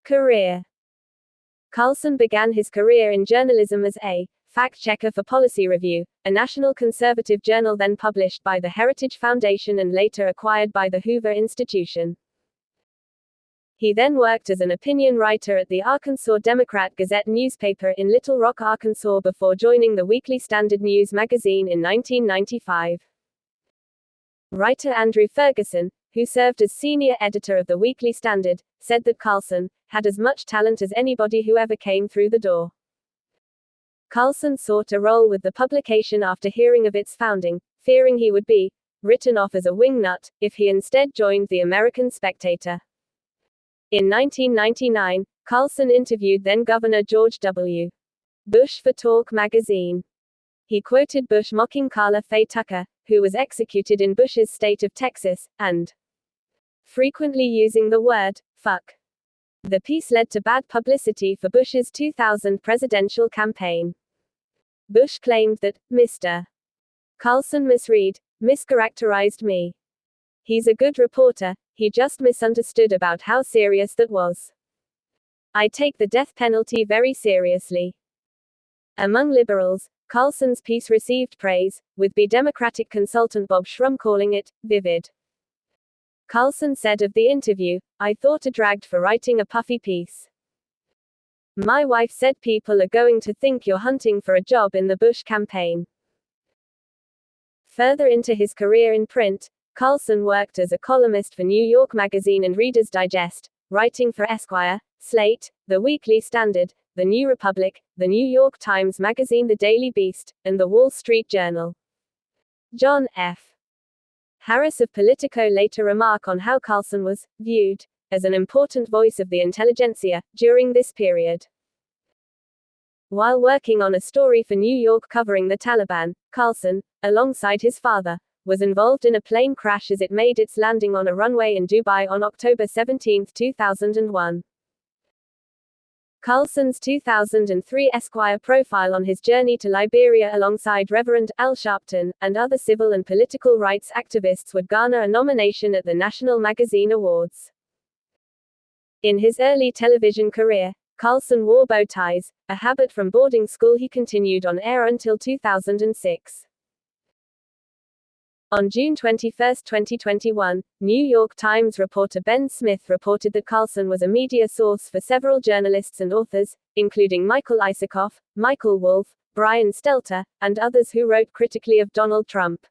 Career. Carlson began his career in journalism as a fact-checker for Policy Review, a national conservative journal then published by the Heritage Foundation and later acquired by the Hoover Institution. He then worked as an opinion writer at the Arkansas Democrat-Gazette newspaper in Little Rock, Arkansas before joining the Weekly Standard News magazine in 1995. Writer Andrew Ferguson, who served as senior editor of the Weekly Standard, said that Carlson had as much talent as anybody who ever came through the door. Carlson sought a role with the publication after hearing of its founding, fearing he would be written off as a wingnut if he instead joined the American Spectator. In 1999, Carlson interviewed then-Governor George W. Bush for Talk magazine. He quoted Bush mocking Karla Faye Tucker, who was executed in Bush's state of Texas, and frequently using the word fuck. The piece led to bad publicity for Bush's 2000 presidential campaign. Bush claimed that Mr. Carlson mischaracterized me. He's a good reporter, he just misunderstood about how serious that was. I take the death penalty very seriously. Among liberals, Carlson's piece received praise, with Democratic consultant Bob Shrum calling it vivid. Carlson said of the interview, "I thought I dragged for writing a puffy piece. My wife said people are going to think you're hunting for a job in the Bush campaign." Further into his career in print, Carlson worked as a columnist for New York Magazine and Reader's Digest, writing for Esquire, Slate, The Weekly Standard, The New Republic, The New York Times Magazine, The Daily Beast, and The Wall Street Journal. John F. Harris of Politico later remarked on how Carlson was viewed as an important voice of the intelligentsia during this period. While working on a story for New York covering the Taliban, Carlson, alongside his father, was involved in a plane crash as it made its landing on a runway in Dubai on October 17, 2001. Carlson's 2003 Esquire profile on his journey to Liberia alongside Reverend Al Sharpton and other civil and political rights activists would garner a nomination at the National Magazine Awards. In his early television career, Carlson wore bow ties, a habit from boarding school he continued on air until 2006. On June 21, 2021, New York Times reporter Ben Smith reported that Carlson was a media source for several journalists and authors, including Michael Isikoff, Michael Wolff, Brian Stelter, and others who wrote critically of Donald Trump.